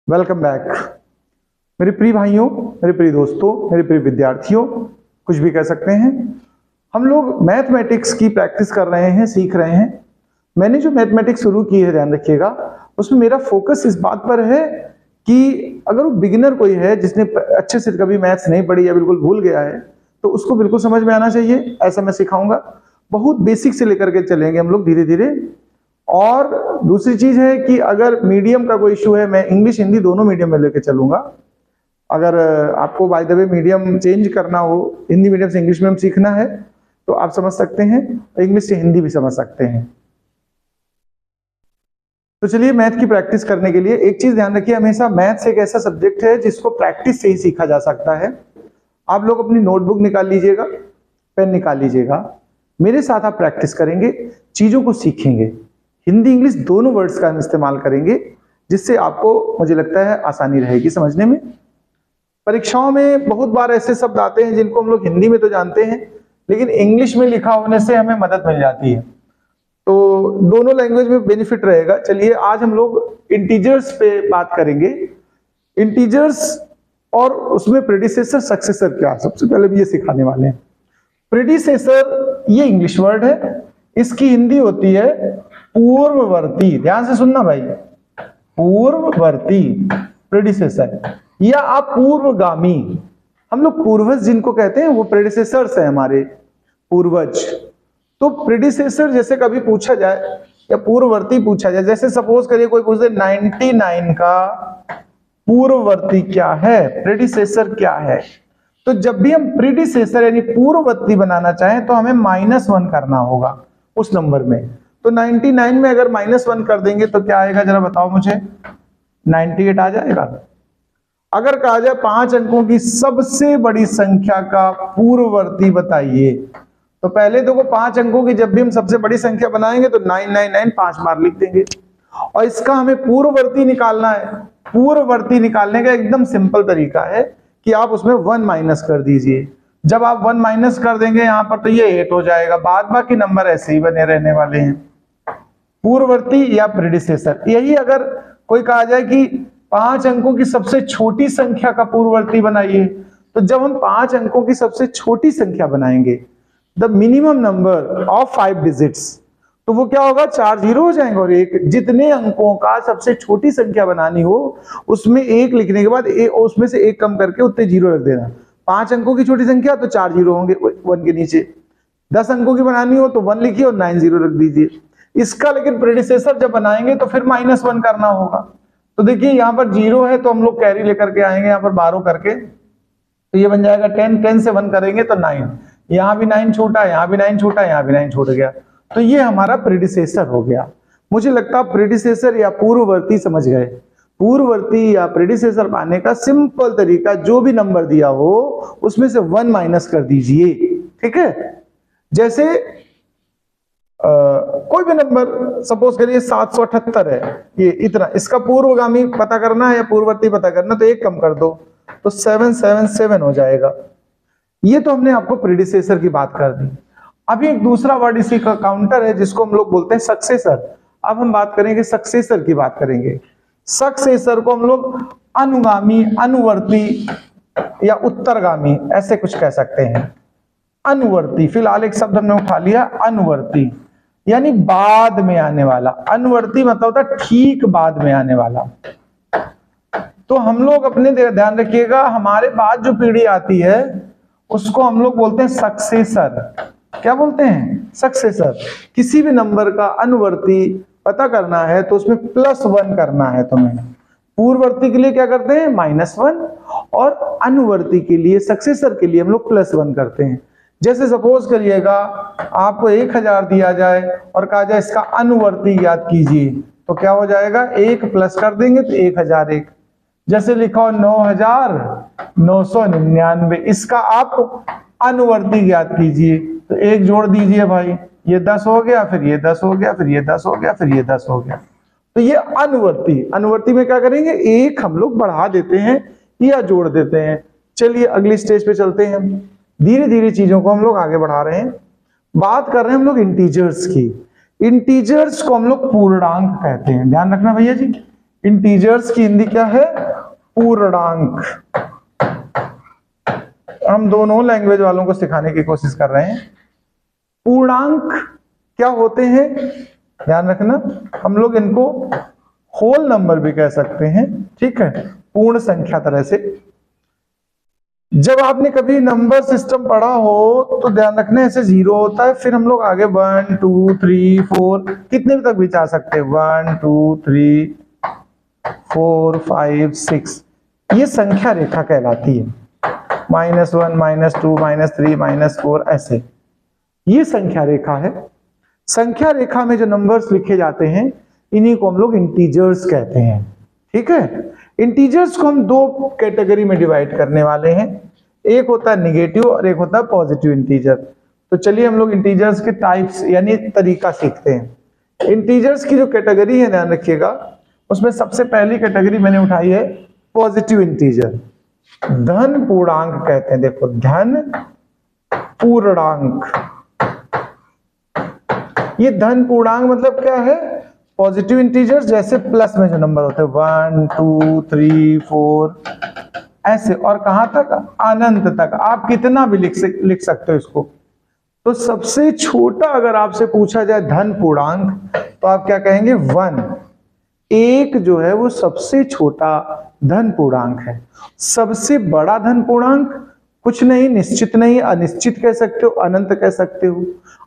Welcome back मेरे प्रिय भाइयों, मेरे प्रिय दोस्तों, मेरे प्रिय विद्यार्थियों, कुछ भी कह सकते हैं। हम लोग मैथमेटिक्स की प्रैक्टिस कर रहे हैं, सीख रहे हैं। मैंने जो मैथमेटिक्स शुरू की है, ध्यान रखिएगा, उसमें मेरा फोकस इस बात पर है कि अगर वो बिगिनर कोई है जिसने अच्छे से कभी मैथ्स नहीं पढ़ी या बिल्कुल भूल गया है, तो उसको बिल्कुल समझ में आना चाहिए, ऐसा मैं सिखाऊंगा। बहुत बेसिक से लेकर के चलेंगे हम लोग धीरे धीरे। और दूसरी चीज है कि अगर मीडियम का कोई इशू है, मैं इंग्लिश हिंदी दोनों मीडियम में लेके चलूंगा। अगर आपको by the way medium change करना हो, हिंदी मीडियम से इंग्लिश मीडियम सीखना है, तो आप समझ सकते हैं, इंग्लिश से हिंदी भी समझ सकते हैं। तो चलिए, मैथ की प्रैक्टिस करने के लिए एक चीज ध्यान रखिए, हमेशा मैथ्स एक ऐसा सब्जेक्ट है जिसको प्रैक्टिस से ही सीखा जा सकता है। आप लोग अपनी नोटबुक निकाल लीजिएगा, पेन निकाल लीजिएगा, मेरे साथ आप प्रैक्टिस करेंगे, चीजों को सीखेंगे। हिंदी इंग्लिश दोनों वर्ड्स का हम इस्तेमाल करेंगे, जिससे आपको, मुझे लगता है, आसानी रहेगी समझने में। परीक्षाओं में बहुत बार ऐसे शब्द आते हैं जिनको हम लोग हिंदी में तो जानते हैं, लेकिन इंग्लिश में लिखा होने से हमें मदद मिल जाती है, तो दोनों लैंग्वेज में बेनिफिट रहेगा। चलिए, आज हम लोग इंटीजर्स पे बात करेंगे। इंटीजर्स और उसमें प्रेडिसेसर सक्सेसर क्या, सबसे पहले भी ये सिखाने वाले हैं। प्रेडिसेसर ये इंग्लिश वर्ड है, इसकी हिंदी होती है पूर्ववर्ती। ध्यान से सुनना भाई, पूर्ववर्ती प्रेडिसेसर, या आप पूर्वगामी। हम लोग पूर्वज जिनको कहते हैं वो प्रेडिसेसर्स है, हमारे पूर्वज। तो प्रेडिसेसर जैसे कभी पूछा जाए या पूर्ववर्ती पूछा जाए, जैसे सपोज करिए कोई पूछे 99 का पूर्ववर्ती क्या है, प्रेडिसेसर क्या है, तो जब भी हम प्रेडिसेसर यानी पूर्ववर्ती बनाना चाहें तो हमें -1 करना होगा उस नंबर में। तो 99 में अगर -1 कर देंगे तो क्या आएगा, जरा बताओ मुझे, 98 आ जाएगा। अगर कहा जाए 5 अंकों की सबसे बड़ी संख्या का पूर्ववर्ती बताइए, तो पहले देखो 5 अंकों की जब भी हम सबसे बड़ी संख्या बनाएंगे तो 999 5 बार लिख देंगे, और इसका हमें पूर्ववर्ती निकालना है। पूर्ववर्ती निकालने का एकदम सिंपल तरीका है कि आप उसमें 1 माइनस कर दीजिए। जब आप 1 माइनस कर देंगे यहां पर, तो ये 8 हो जाएगा, बाद बाकी नंबर ऐसे ही बने रहने वाले हैं। पूर्ववर्ती या प्रेडिसेसर, यही अगर कोई कहा जाए कि 5 अंकों की सबसे छोटी संख्या का पूर्ववर्ती बनाइए, तो जब हम 5 अंकों की सबसे छोटी संख्या बनाएंगे, the minimum number of 5 digits, तो वो क्या होगा, 4 जीरो हो जाएंगे। और एक, जितने अंकों का सबसे छोटी संख्या बनानी हो उसमें 1 लिखने के बाद उसमें से 1 कम करके उतने जीरो रख देना। 5 अंकों की छोटी संख्या तो 4 जीरो होंगे 1 के नीचे। 10 अंकों की बनानी हो तो 1 लिखिए और 9 जीरो रख दीजिए। इसका लेकिन प्रेडिसेसर जब बनाएंगे तो फिर -1 करना होगा। तो देखिए यहाँ पर 0 है तो हम लोग कैरी लेकर के आएंगे यहाँ पर 12 करके, तो ये बन जाएगा 10। 10 से 1 करेंगे तो 9, यहाँ भी 9 छूटा, यहाँ भी 9 छूटा, यहाँ भी 9 छूट गया, तो ये हमारा प्रेडिसेसर हो गया। मुझे लगता है प्रेडिसेसर या पूर्ववर्ती समझ गए। पूर्ववर्ती या प्रेडिसेसर पाने का सिंपल तरीका, जो भी नंबर दिया हो उसमें से 1 माइनस कर दीजिए, ठीक है। जैसे कोई भी नंबर सपोज करिए 778 है, ये इतना, इसका पूर्वगामी पता करना है या पूर्ववर्ती पता करना, तो 1 कम कर दो तो 777 हो जाएगा। ये तो हमने आपको प्रेडिसेसर की बात कर दी। अभी एक दूसरा वर्ड इसी का काउंटर है जिसको हम लोग बोलते हैं सक्सेसर। अब हम बात करेंगे सक्सेसर की, बात करेंगे। सक्सेसर को हम लोग अनुगामी, अनुवर्ती या उत्तरगामी ऐसे कुछ कह सकते हैं। अनुवर्ती, फिलहाल एक शब्द हमने उठा लिया, अनुवर्ती यानी बाद में आने वाला। अनुवर्ती मतलब होता है ठीक बाद में आने वाला। तो हम लोग अपने ध्यान रखिएगा, हमारे बाद जो पीढ़ी आती है उसको हम लोग बोलते हैं सक्सेसर। क्या बोलते हैं, सक्सेसर। किसी भी नंबर का अनुवर्ती पता करना है तो उसमें +1 करना है तुम्हें। पूर्ववर्ती के लिए क्या करते हैं, -1, और अनुवर्ती के लिए, सक्सेसर के लिए हम लोग +1 करते हैं। जैसे सपोज करिएगा आपको 1000 दिया जाए और कहा जाए इसका अनुवर्ती ज्ञात कीजिए, तो क्या हो जाएगा, 1 प्लस कर देंगे तो 1001। जैसे लिखा हो 9999, इसका आप अनुवर्ती ज्ञात कीजिए, तो 1 जोड़ दीजिए भाई, ये 10 हो गया, फिर ये 10 हो गया, फिर ये 10 हो गया, फिर ये 10 हो गया। तो ये अनुवर्ती। अनुवर्ती में क्या करेंगे, 1 हम लोग बढ़ा देते हैं या जोड़ देते हैं। चलिए अगली स्टेज पे चलते हैं। धीरे धीरे चीजों को हम लोग आगे बढ़ा रहे हैं। बात कर रहे हैं हम लोग इंटीजर्स की। इंटीजर्स को हम लोग पूर्णांक कहते हैं, ध्यान रखना भैया जी। इंटीजर्स की हिंदी क्या है? पूर्णांक। हम दोनों लैंग्वेज वालों को सिखाने की कोशिश कर रहे हैं। पूर्णांक क्या होते हैं ध्यान रखना, हम लोग इनको होल नंबर भी कह सकते हैं, ठीक है, पूर्ण संख्या तरह से। जब आपने कभी नंबर सिस्टम पढ़ा हो तो ध्यान रखना ऐसे 0 होता है, फिर हम लोग आगे 1 2 3 4 कितने तक भी जा सकते हैं, 1 2 3 4 5 6, ये संख्या रेखा कहलाती है। -1 -2 -3 -4 ऐसे, ये संख्या रेखा है। संख्या रेखा में जो नंबर्स लिखे जाते हैं इन्हीं को हम लोग इंटीजर्स कहते हैं, ठीक है। इंटीजर्स को हम दो कैटेगरी में डिवाइड करने वाले हैं, एक होता है निगेटिव और एक होता है पॉजिटिव इंटीजर। तो चलिए हम लोग इंटीजर्स के टाइप्स यानी तरीका सीखते हैं। इंटीजर्स की जो कैटेगरी है ध्यान रखिएगा, उसमें सबसे पहली कैटेगरी मैंने उठाई है पॉजिटिव इंटीजर, धन पूर्णांक कहते हैं। देखो धन पूर्णांक, ये धन पूर्णांक मतलब क्या है? पॉजिटिव इंटीजर्स जैसे प्लस में जो नंबर होते हैं 1 2 3 4 ऐसे, और कहां तक? अनंत तक। आप कितना भी लिख सकते हो इसको। तो सबसे छोटा अगर आपसे पूछा जाए धन पूर्णांक तो आप क्या कहेंगे? 1। एक जो है वो सबसे छोटा धन पूर्णांक है। सबसे बड़ा धन पूर्णांक कुछ नहीं, निश्चित नहीं, अनिश्चित कह सकते हो, अनंत कह सकते हो,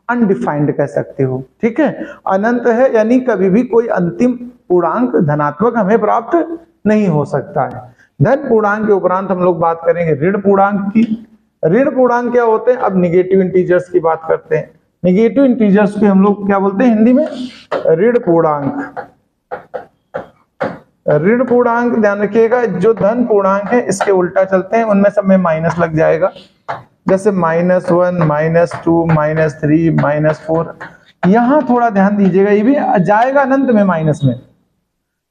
अनडिफाइंड कह सकते हो, ठीक है। अनंत है यानी कभी भी कोई अंतिम पूर्णांक धनात्मक हमें प्राप्त नहीं हो सकता है। धन पूर्णांक के उपरांत हम लोग बात करेंगे ऋण पूर्णांक की। ऋण पूर्णांक क्या होते हैं? अब निगेटिव इंटीजर्स की बात करते हैं। निगेटिव इंटीजर्स को हम लोग क्या बोलते हैं हिंदी में? ऋण पूर्णांक। ऋण पूर्णांक ध्यान रखिएगा, जो धन पूर्णांक है इसके उल्टा चलते हैं, उनमें सब में माइनस लग जाएगा। जैसे -1 -2 -3 -4, यहां थोड़ा ध्यान दीजिएगा, ये भी जाएगा अनंत में माइनस में।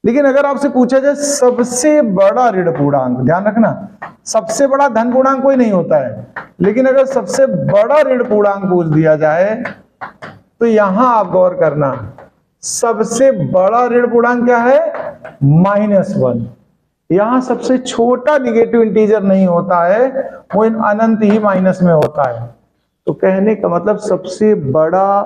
लेकिन अगर आपसे पूछा जाए सबसे बड़ा ऋण पूर्णांक, ध्यान रखना सबसे बड़ा धन पूर्णांक कोई नहीं होता है, लेकिन अगर सबसे बड़ा ऋण पूर्णांक पूछ दिया जाए तो यहां आप गौर करना, सबसे बड़ा ऋण पूर्णांक क्या है? -1। यहां सबसे छोटा निगेटिव इंटीजर नहीं होता है, वो इन अनंत ही माइनस में होता है। तो कहने का मतलब सबसे बड़ा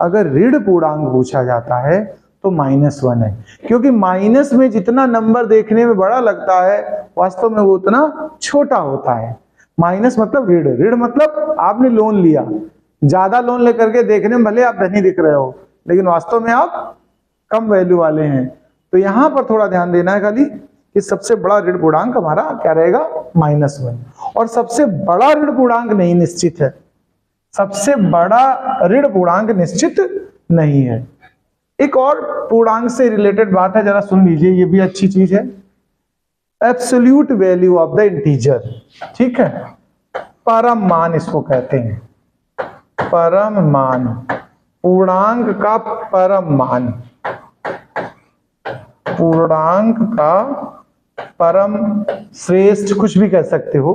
अगर ऋण पूर्णांक पूछा जाता है तो -1 है, क्योंकि माइनस में जितना नंबर देखने में बड़ा लगता है वास्तव में वो उतना छोटा होता है। माइनस मतलब ऋण, ऋण मतलब आपने लोन लिया, ज्यादा लोन लेकर के देखने में भले आप धनी दिख रहे हो लेकिन वास्तव में आप कम वैल्यू वाले हैं। तो यहां पर थोड़ा ध्यान देना है खाली कि सबसे बड़ा ऋण पूर्णांक हमारा क्या रहेगा? -1। और सबसे बड़ा ऋण पूर्णांक नहीं निश्चित है, सबसे बड़ा ऋण पूर्णांक निश्चित नहीं है। एक और पूर्णांक से रिलेटेड बात है, जरा सुन लीजिए, ये भी अच्छी चीज है। Absolute value of the integer, ठीक है, परम मान इसको कहते हैं। परम मान, पूर्णांक का परम मान, पूर्णांक का परम श्रेष्ठ, कुछ भी कह सकते हो।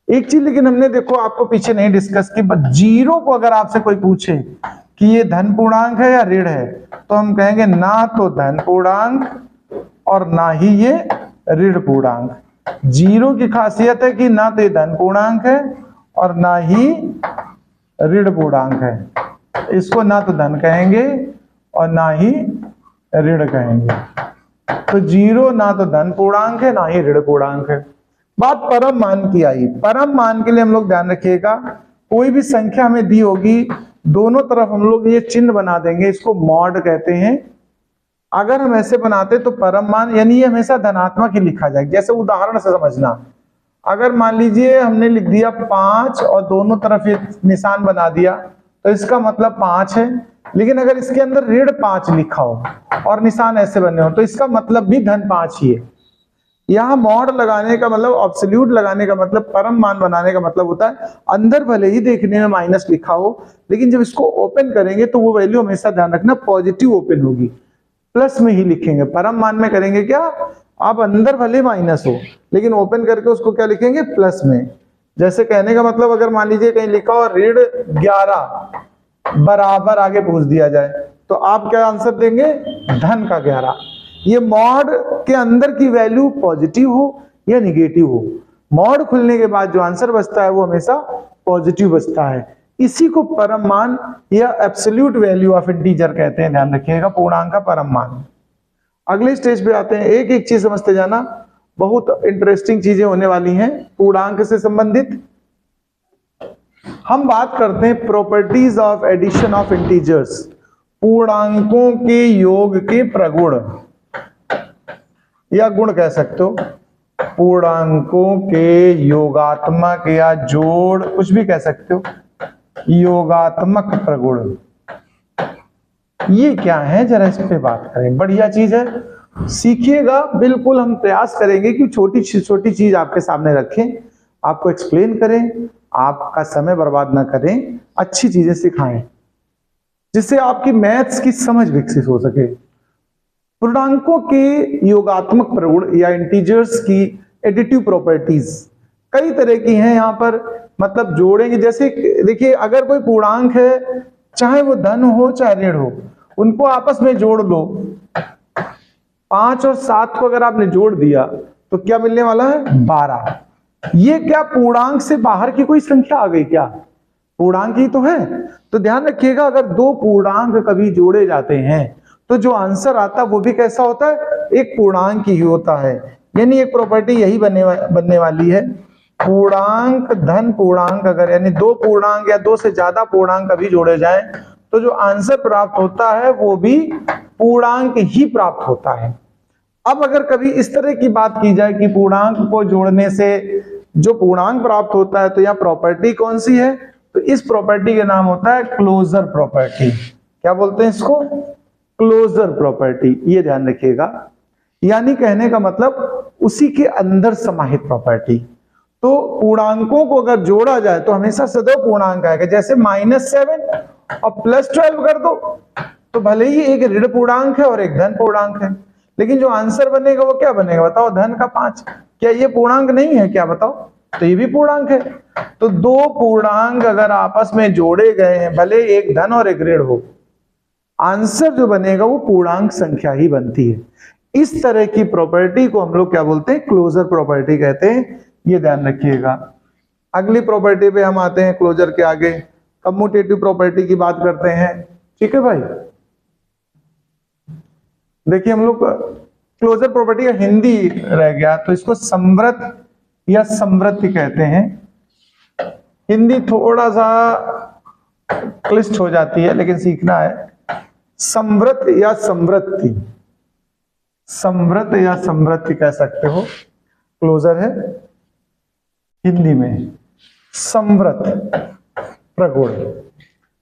एक चीज लेकिन हमने देखो आपको पीछे नहीं डिस्कस की, जीरो को अगर आपसे कोई पूछे कि ये धन पूर्णांक है या ऋण है तो हम कहेंगे ना तो धन पूर्णांक और ना ही ये ऋण पूर्णांक। जीरो की खासियत है कि ना तो ये धन पूर्णांक है और ना ही ऋण पूर्णांक है। इसको ना तो धन कहेंगे और ना ही ऋण कहेंगे। तो जीरो ना तो धन पूर्णांक है ना ही ऋण पूर्णांक है। बात परम मान की आई। परम मान के लिए हम लोग ध्यान रखिएगा, कोई भी संख्या हमें दी होगी दोनों तरफ हम लोग ये चिन्ह बना देंगे, इसको मॉड कहते हैं। अगर हम ऐसे बनाते तो परम मान यानी ये हमेशा धनात्मक ही लिखा जाएगा। जैसे उदाहरण से समझना, अगर मान लीजिए हमने लिख दिया 5 और दोनों तरफ ये निशान बना दिया तो इसका मतलब 5 है, लेकिन अगर इसके अंदर ऋण 5 लिखा हो और निशान ऐसे बने हो तो इसका मतलब भी धन 5 ही है। यहाँ मॉड लगाने का मतलब, एब्सोल्यूट लगाने का मतलब, परम मान बनाने का मतलब होता है अंदर भले ही देखने में माइनस लिखा हो लेकिन जब इसको ओपन करेंगे तो वो वैल्यू हमेशा ध्यान रखना पॉजिटिव ओपन होगी, प्लस में ही लिखेंगे। परम मान में करेंगे क्या, आप अंदर भले माइनस हो लेकिन ओपन करके उसको क्या लिखेंगे, प्लस में। जैसे कहने का मतलब अगर मान लीजिए कहीं लिखा हो ऋण 11 बराबर आगे पूछ दिया जाए तो आप क्या आंसर देंगे, धन का 11। ये मॉड के अंदर की वैल्यू पॉजिटिव हो या निगेटिव हो, मॉड खुलने के बाद जो आंसर बचता है वो हमेशा पॉजिटिव बचता है। इसी को परम मान या एब्सोल्यूट वैल्यू ऑफ इंटीजर कहते हैं, ध्यान रखिएगा, पूर्णांक का परम मान। अगले स्टेज पे आते हैं, एक एक चीज समझते जाना, बहुत इंटरेस्टिंग चीजें होने वाली हैं पूर्णांक से संबंधित। हम बात करते हैं properties of addition of integers, पूर्णांकों के योग के प्रगुण या गुण कह सकते हो, पूर्णांकों के योगात्मक या जोड़, कुछ भी कह सकते हो, योगात्मक प्रगुण। ये क्या है, जरा इस पे बात करें। बढ़िया चीज है, सीखिएगा। बिल्कुल हम प्रयास करेंगे कि छोटी छोटी चीज आपके सामने रखें, आपको एक्सप्लेन करें, आपका समय बर्बाद ना करें, अच्छी चीजें सिखाएं जिससे आपकी मैथ्स की समझ विकसित हो सके। पूर्णांकों के योगात्मक प्रगुण या इंटीजर्स की एडिटिव प्रॉपर्टीज कई तरह की हैं। यहाँ पर मतलब जोड़ेंगे, जैसे देखिए अगर कोई पूर्णांक है, चाहे वो धन हो चाहे ऋण हो, उनको आपस में जोड़ लो। 5 और 7 को अगर आपने जोड़ दिया तो क्या मिलने वाला है, 12। ये क्या पूर्णांक से बाहर की कोई संख्या आ गई क्या, पूर्णांक ही तो है। तो ध्यान रखिएगा, अगर दो पूर्णांक कभी जोड़े जाते हैं तो जो आंसर आता है वो भी कैसा होता है, एक पूर्णांक ही होता है। यानी एक प्रॉपर्टी यही बनने वाली है, पूर्णांक धन पूर्णांक अगर, यानी दो पूर्णांक या दो से ज्यादा पूर्णांक कभी जोड़े जाएं तो जो आंसर प्राप्त होता है वो भी पूर्णांक ही प्राप्त होता है। अब अगर कभी इस तरह की बात की जाए कि पूर्णांक को जोड़ने से जो पूर्णांक प्राप्त होता है, तो यह प्रॉपर्टी कौन सी है, तो इस प्रॉपर्टी का नाम होता है क्लोजर प्रॉपर्टी। क्या बोलते हैं इसको, क्लोजर प्रॉपर्टी। ये ध्यान रखिएगा, यानी कहने का मतलब उसी के अंदर समाहित प्रॉपर्टी। तो पूर्णांकों को अगर जोड़ा जाए तो हमेशा सदैव पूर्णांक आएगा। जैसे -7 और +12 कर दो तो भले ही एक ऋण पूर्णांक है और एक धन पूर्णांक है, लेकिन जो आंसर बनेगा वो क्या बनेगा बताओ, धन का 5। क्या ये पूर्णांक नहीं है क्या बताओ, तो ये भी पूर्णांक है। तो दो पूर्णांक अगर आपस में जोड़े गए हैं, भले एक धन और एक ऋण हो, आंसर जो बनेगा वो पूर्णांक संख्या ही बनती है। इस तरह की प्रॉपर्टी को हम लोग क्या बोलते हैं, क्लोजर प्रॉपर्टी कहते हैं। ये ध्यान रखिएगा। अगली प्रॉपर्टी पे हम आते हैं, क्लोजर के आगे कम्यूटेटिव प्रॉपर्टी की बात करते हैं। ठीक है भाई, देखिए हम लोग क्लोजर प्रॉपर्टी का हिंदी रह गया तो इसको संवृत या समृद्धि कहते हैं। हिंदी थोड़ा सा क्लिष्ट हो जाती है लेकिन सीखना है। समृत या समृद्धि, समृत या समृद्धि कह सकते हो, क्लोजर है हिंदी में समृत प्रगुण।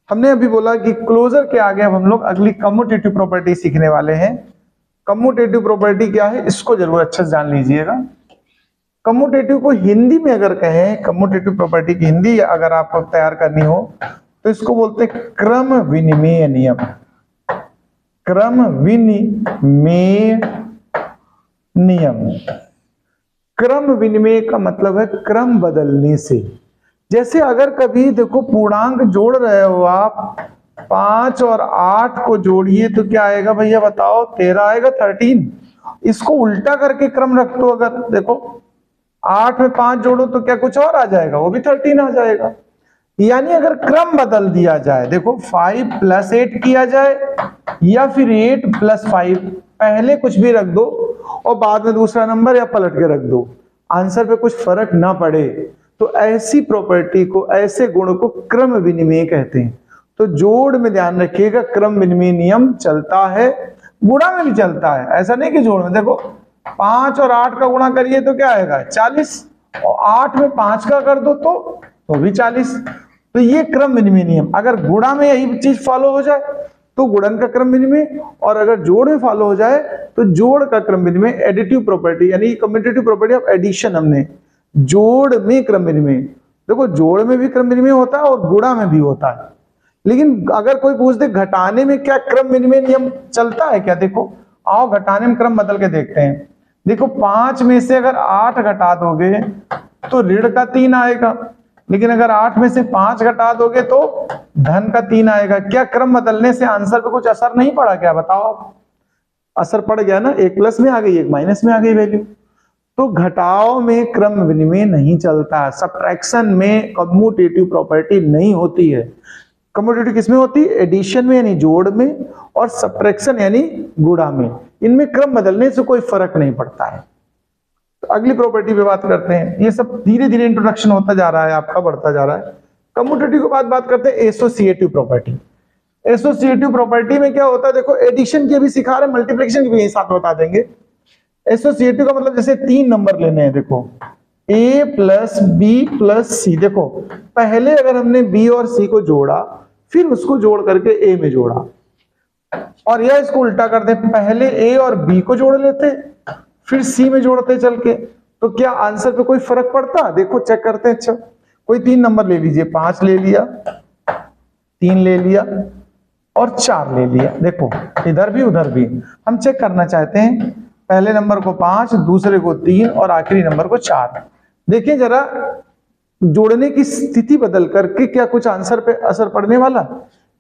हमने अभी बोला कि क्लोजर के आगे अब हम लोग अगली कम्यूटेटिव प्रॉपर्टी सीखने वाले हैं। कम्यूटेटिव प्रॉपर्टी क्या है, इसको जरूर अच्छे से जान लीजिएगा। कम्यूटेटिव को हिंदी में अगर कहें, कम्यूटेटिव प्रॉपर्टी की हिंदी अगर आपको तैयार करनी हो तो इसको बोलते हैं क्रम विनिमेय नियम। क्रम विनिमेय नियम। क्रम विनिमय का मतलब है क्रम बदलने से। जैसे अगर कभी देखो पूर्णांक जोड़ रहे हो आप, 5 और 8 को जोड़िए तो क्या आएगा भैया बताओ, 13 आएगा, 13। इसको उल्टा करके क्रम रख दो, अगर देखो 8 में 5 जोड़ो तो क्या कुछ और आ जाएगा, वो भी 13 आ जाएगा। यानी अगर क्रम बदल दिया जाए, देखो 5 + 8 किया जाए या फिर 8 + 5, पहले कुछ भी रख दो और बाद में दूसरा नंबर या पलट के रख दो, आंसर पे कुछ फर्क ना पड़े, तो ऐसी प्रॉपर्टी को, ऐसे गुण को क्रम विनिमय कहते हैं। तो जोड़ में ध्यान रखिएगा, क्रम विनिमय नियम चलता है, गुणा में भी चलता है। ऐसा नहीं कि जोड़ में, देखो 5 और 8 का गुणा करिए तो क्या आएगा 40, और 8 में 5 का कर दो तो भी 40। तो ये क्रम विनिमय नियम, अगर गुणा में यही चीज फॉलो हो जाए तो गुणन का क्रम विनिमय, और अगर जोड़ में फॉलो हो जाए तो जोड़ का क्रम विनिमय। एडिटिव प्रॉपर्टी यानी कम्यूटेटिव प्रॉपर्टी ऑफ एडिशन, हमने जोड़ में क्रम विनिमय। देखो जोड़ में भी क्रम विनिमय होता है और गुणा में भी होता है, लेकिन अगर कोई पूछ दे घटाने में क्या क्रम विनिमय नियम चलता है क्या, देखो आओ घटाने में क्रम बदल के देखते हैं। देखो 5 में से अगर 8 घटा दोगे तो ऋण का 3 आएगा, लेकिन अगर 8 में से 5 घटा दोगे तो धन का 3 आएगा। क्या क्रम बदलने से आंसर पे कुछ असर नहीं पड़ा क्या बताओ आप? असर पड़ गया ना, एक प्लस में आ गई एक माइनस में आ गई वैल्यू। तो घटाव में क्रम विनिमय नहीं चलता, सब्ट्रैक्शन में कम्यूटेटिव प्रॉपर्टी नहीं होती है। कम्यूटेटिव किसमें होती है? एडिशन में यानी जोड़ में, और सब्ट्रैक्शन यानी गुणा में। इनमें क्रम बदलने से कोई फर्क नहीं पड़ता है। तो अगली प्रॉपर्टी पे बात करते हैं। ये सब धीरे धीरे इंट्रोडक्शन होता जा रहा है आपका, बढ़ता जा रहा है। कम्यूटेटिव के बाद बात करते हैं एसोसिएटिव प्रॉपर्टी। एसोसिएटिव प्रॉपर्टी में क्या होता है, देखो एडिशन की भी सिखा रहे, मल्टीप्लिकेशन की भी यही साथ बता देंगे। एसोसिएटिव का मतलब जैसे 3 नंबर लेने हैं, देखो a प्लस बी प्लस सी। देखो पहले अगर हमने b और c को जोड़ा, फिर उसको जोड़ करके a में जोड़ा, और या इसको उल्टा करते, पहले a और b को जोड़ लेते फिर c में जोड़ते चल के, तो क्या आंसर पे कोई फर्क पड़ता? देखो चेक करते हैं। अच्छा कोई 3 नंबर ले लीजिए, 5 ले लिया, 3 ले लिया और 4 ले लिया। देखो इधर भी उधर भी हम चेक करना चाहते हैं, पहले नंबर को 5, दूसरे को 3 और आखिरी नंबर को 4। देखिए जरा जोड़ने की स्थिति बदल करके क्या कुछ आंसर पे असर पड़ने वाला?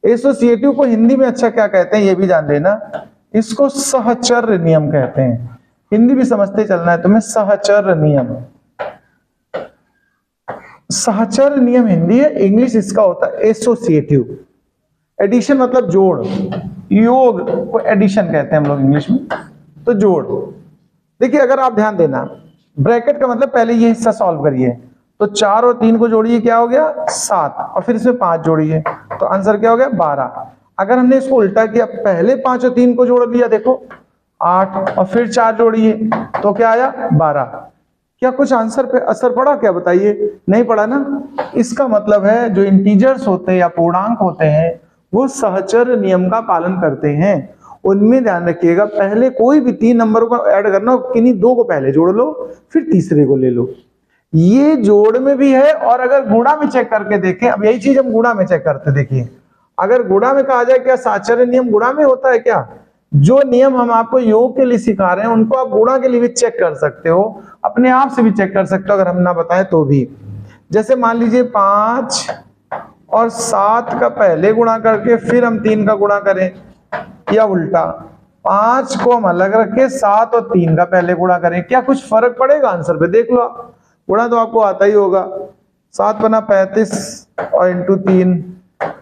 एसोसिएटिव को हिंदी में अच्छा क्या कहते हैं ये भी जान लेना, इसको सहचर्य नियम कहते हैं। हिंदी भी समझते चलना है तुम्हें, सहचर्य नियम। सहचर्य नियम हिंदी है, इंग्लिश इसका होता है एसोसिएटिव। एडिशन मतलब जोड़, योग को एडिशन कहते हैं हम लोग इंग्लिश में, तो जोड़। देखिए अगर आप ध्यान देना, ब्रैकेट का मतलब पहले ये हिस्सा सॉल्व करिए, तो 4 और 3 को जोड़िए, क्या हो गया 7, और फिर इसमें 5 जोड़िए, तो आंसर क्या हो गया 12। अगर हमने इसको उल्टा किया, पहले 5 और 3 को जोड़ लिया, देखो 8, और फिर 4 जोड़िए, तो क्या आया 12। क्या कुछ आंसर पे असर पड़ा क्या? बताइए, नहीं पड़ा ना। इसका मतलब है जो इंटीजर्स होते हैं या पूर्णांक होते हैं वो सहचर्य नियम का पालन करते हैं। उनमें ध्यान रखिएगा, पहले कोई भी 3 नंबरों को ऐड करना, किन्हीं 2 को पहले जोड़ लो, फिर तीसरे को ले लो। ये जोड़ में भी है, और अगर गुणा में चेक करके देखें, अब यही चीज हम गुणा में चेक करते, देखिए अगर गुणा में कहा जाए, क्या साचर्य नियम गुणा में होता है क्या? जो नियम हम आपको योग के लिए सिखा रहे हैं उनको आप गुणा के लिए भी चेक कर सकते हो, अपने आप से भी चेक कर सकते हो अगर हम ना बताएं तो भी। जैसे मान लीजिए 5 और 7 का पहले गुणा करके फिर हम 3 का गुणा करें, या उल्टा 5 को हम अलग रखें, 7 और 3 का पहले गुणा करें, क्या कुछ फर्क पड़ेगा आंसर पे? देख लो, गुणा तो आपको आता ही होगा। 7 बना 35 और इंटू 3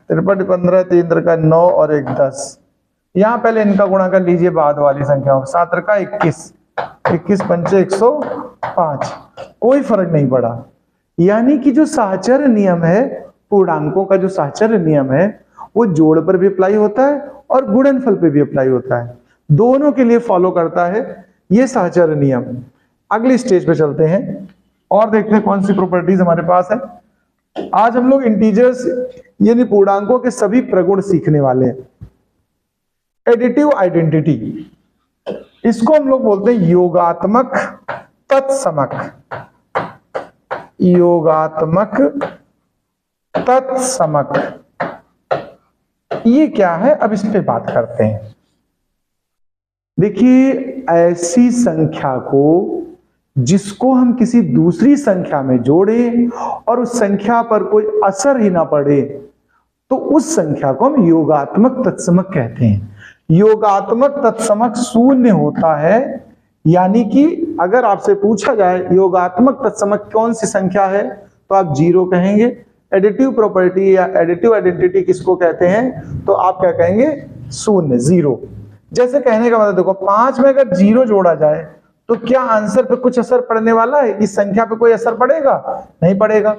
53, 15, 3 का 9 और 1 10। यहां पहले इनका गुणा कर लीजिए बाद वाली संख्याओं, 7 का 21, 21 पंचे 105, कोई फर्क नहीं पड़ा। यानी कि जो साहचर्य नियम है, पूर्णांकों का जो साहचर्य नियम है, वो जोड़ पर भी अप्लाई होता है और गुणनफल पे भी अप्लाई होता है, दोनों के लिए फॉलो करता है ये साहचर्य नियम। अगली स्टेज पे चलते हैं और देखते हैं कौन सी प्रॉपर्टीज हमारे पास है। आज हम लोग इंटीजर्स यानी पूर्णांकों के सभी प्रगुण सीखने वाले हैं। एडिटिव आइडेंटिटी, इसको हम लोग बोलते हैं योगात्मक तत्समक। योगात्मक तत्समक ये क्या है, अब इस पे बात करते हैं। देखिए ऐसी संख्या को जिसको हम किसी दूसरी संख्या में जोड़ें और उस संख्या पर कोई असर ही ना पड़े, तो उस संख्या को हम योगात्मक तत्समक कहते हैं। योगात्मक तत्समक शून्य होता है, यानी कि अगर आपसे पूछा जाए योगात्मक तत्समक कौन सी संख्या है, तो आप 0 कहेंगे। एडिटिव प्रॉपर्टी या एडिटिव आइडेंटिटी किसको कहते हैं, तो आप क्या कहेंगे 0, 0। जैसे कहने का मतलब देखो 5 में अगर 0 जोड़ा जाए तो क्या आंसर पे कुछ असर पड़ने वाला है? इस संख्या पे कोई असर पड़ेगा? नहीं पड़ेगा।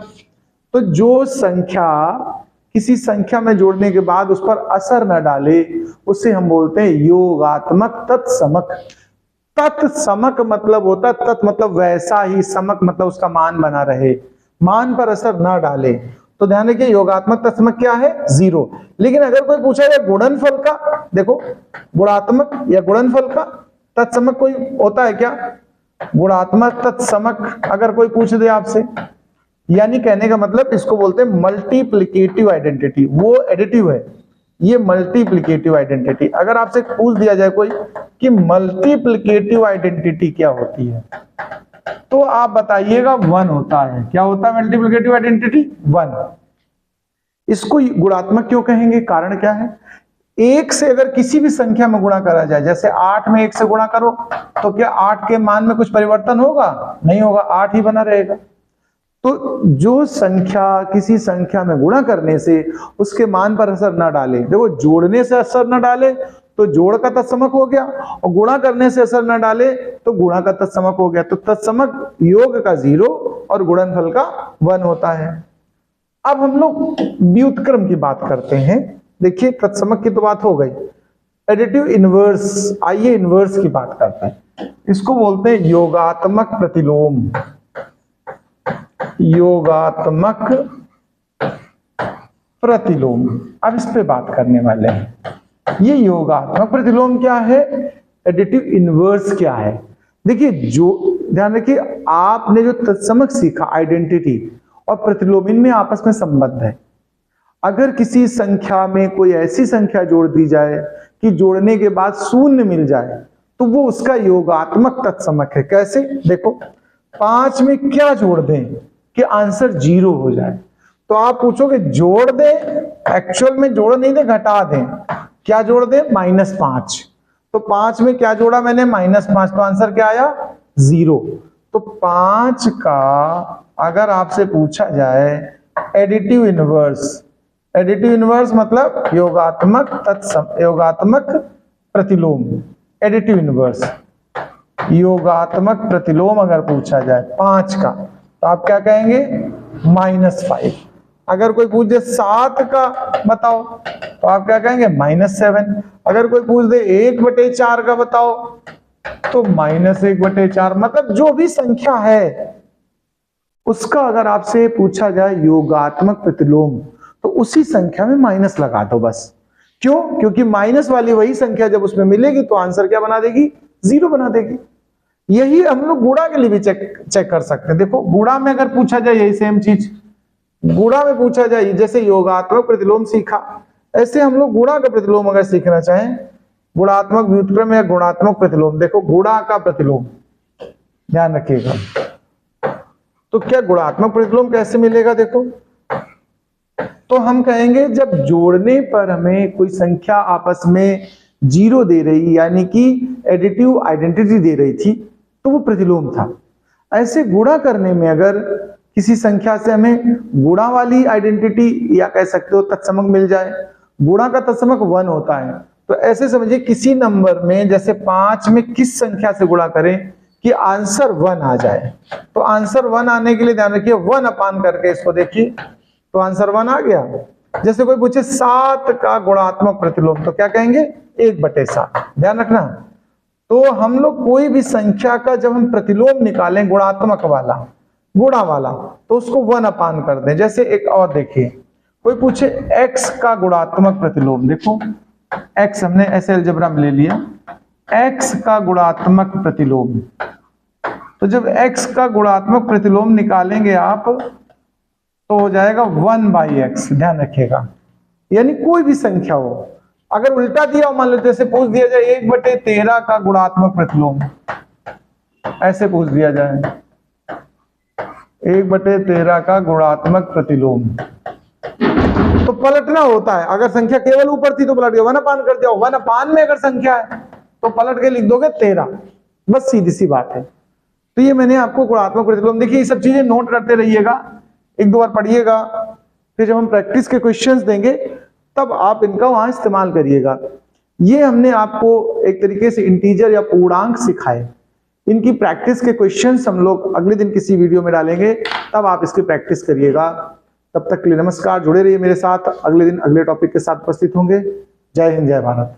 तो जो संख्या किसी संख्या में जोड़ने के बाद उस पर असर न डाले, उसे हम बोलते हैं योगात्मक तत्समक। तत्समक मतलब होता है, तत् मतलब वैसा ही, समक मतलब उसका मान बना रहे, मान पर असर ना डाले। तो ध्यान रखिए योगात्मक तत्समक क्या है 0। लेकिन अगर कोई पूछा जाए गुणनफल का, देखो गुणात्मक या गुणनफल का तत्समक कोई होता है क्या? गुणात्मक तत्समक अगर कोई पूछ दे आपसे, यानी कहने का मतलब इसको बोलते हैं मल्टीप्लिकेटिव आइडेंटिटी। वो एडिटिव है, ये मल्टीप्लिकेटिव आइडेंटिटी। अगर आपसे पूछ दिया जाए कोई कि मल्टीप्लिकेटिव आइडेंटिटी क्या होती है, तो आप बताइएगा 1 होता है। क्या होता है मल्टीप्लिकेटिव आइडेंटिटी? 1। इसको गुणात्मक क्यों कहेंगे, कारण क्या है? 1 से अगर किसी भी संख्या में गुणा करा जाए, जैसे 8 में 1 से गुणा करो, तो क्या 8 के मान में कुछ परिवर्तन होगा? नहीं होगा, 8 ही बना रहेगा। तो जो संख्या किसी संख्या में गुणा करने से उसके मान पर असर न डाले, देखो जोड़ने से असर न डाले तो जोड़ का तत्समक हो गया, और गुणा करने से असर न डाले तो गुणा का तत्समक हो गया। तो तत्समक योग का 0 और गुणनफल का 1 होता है। अब हम लोग व्युत्क्रम की बात करते हैं। देखिए तत्समक की तो बात हो गई, एडिटिव इनवर्स, आइए इनवर्स की बात करते हैं। इसको बोलते हैं योगात्मक प्रतिलोम। योगात्मक प्रतिलोम, अब इस पे बात करने वाले हैं। ये योगात्मक प्रतिलोम क्या है, एडिटिव इनवर्स क्या है? देखिए जो ध्यान रखिए, आपने जो तत्समक सीखा आइडेंटिटी और प्रतिलोम, इनमें आपस में संबंध है। अगर किसी संख्या में कोई ऐसी संख्या जोड़ दी जाए कि जोड़ने के बाद शून्य मिल जाए तो वो उसका योगात्मक तत्समक है। कैसे? देखो 5 में क्या जोड़ दें कि आंसर 0 हो जाए, तो आप पूछोगे जोड़ दें, एक्चुअल में जोड़ नहीं दे, घटा दें। क्या जोड़ दें? -5। तो 5 में क्या जोड़ा मैंने? -5, तो आंसर क्या आया? 0। तो 5 का अगर आपसे पूछा जाए एडिटिव इनवर्स, एडिटिव इनवर्स मतलब योगात्मक प्रतिलोम, एडिटिव इनवर्स योगात्मक प्रतिलोम अगर पूछा जाए 5 का, तो आप क्या कहेंगे? -5। अगर कोई पूछ दे 7 का बताओ, तो आप क्या कहेंगे? -7। अगर कोई पूछ दे 1/4 का बताओ, तो -1/4। मतलब जो भी संख्या है उसका अगर आपसे पूछा जाए योगात्मक प्रतिलोम, तो उसी संख्या में माइनस लगा दो बस। क्यों? क्योंकि माइनस वाली वही संख्या जब उसमें मिलेगी तो आंसर क्या बना देगी? 0 बना देगी। यही हम लोग गुणा के लिए भी चेक कर सकते हैं। देखो गुणा में अगर पूछा जाए यही सेम चीज, गुणा में पूछा जाए, जैसे योगात्मक प्रतिलोम सीखा, ऐसे हम लोग गुणा का प्रतिलोम अगर सीखना चाहें, गुणात्मक व्युत्क्रम या गुणात्मक प्रतिलोम। देखो गुणा का प्रतिलोम ध्यान रखिएगा, तो क्या गुणात्मक प्रतिलोम कैसे मिलेगा? देखो तो हम कहेंगे जब जोड़ने पर हमें कोई संख्या आपस में 0 दे रही, यानी कि एडिटिव आइडेंटिटी दे रही थी, तो वो प्रतिलोम था। ऐसे गुणा करने में अगर किसी संख्या से हमें गुणा वाली आइडेंटिटी या कह सकते हो तत्समक मिल जाए, गुणा का तत्समक 1 होता है, तो ऐसे समझिए किसी नंबर में जैसे 5 में किस संख्या से गुणा करें कि आंसर 1 आ जाए, तो आंसर 1 आने के लिए ध्यान रखिए 1 अपान करके इसको देखिए, तो आंसर 1 आ गया। जैसे कोई पूछे 7 का गुणात्मक प्रतिलोम, तो क्या कहेंगे? 1/7। ध्यान रखना। तो हम लोग कोई भी संख्या का जब हम प्रतिलोम निकालें गुणात्मक वाला, गुणा वाला, तो उसको 1 अपान कर दें। जैसे एक और देखिए, कोई पूछे x का गुणात्मक प्रतिलोम, देखो x हमने ऐसे अलजेब्रा में ले लिया, x का गुणात्मक प्रतिलोम, तो जब x का गुणात्मक प्रतिलोम निकालेंगे आप तो हो जाएगा 1/x। ध्यान रखिएगा, यानी कोई भी संख्या हो, अगर उल्टा दिया हो, मान लो जैसे पूछ दिया जाए 1/13 का गुणात्मक प्रतिलोम, ऐसे पूछ दिया जाए 1/13 का गुणात्मक प्रतिलोम, तो पलटना होता है। अगर संख्या केवल ऊपर थी तो पलट गया, 1 अपान कर दिया, 1 अपान में अगर संख्या है तो पलट के लिख दोगे 13, बस सीधी सी बात है। तो ये मैंने आपको गुणात्मक प्रतिलोम, देखिए ये सब चीजें नोट करते रहिएगा, 1-2 बार पढ़िएगा, फिर जब हम प्रैक्टिस के क्वेश्चंस देंगे तब आप इनका वहां इस्तेमाल करिएगा। ये हमने आपको एक तरीके से इंटीजर या पूर्णांक सिखाए, इनकी प्रैक्टिस के क्वेश्चंस हम लोग अगले दिन किसी वीडियो में डालेंगे, तब आप इसकी प्रैक्टिस करिएगा। तब तक के लिए नमस्कार, जुड़े रहिए मेरे साथ, अगले दिन अगले टॉपिक के साथ उपस्थित होंगे। जय हिंद, जय भारत।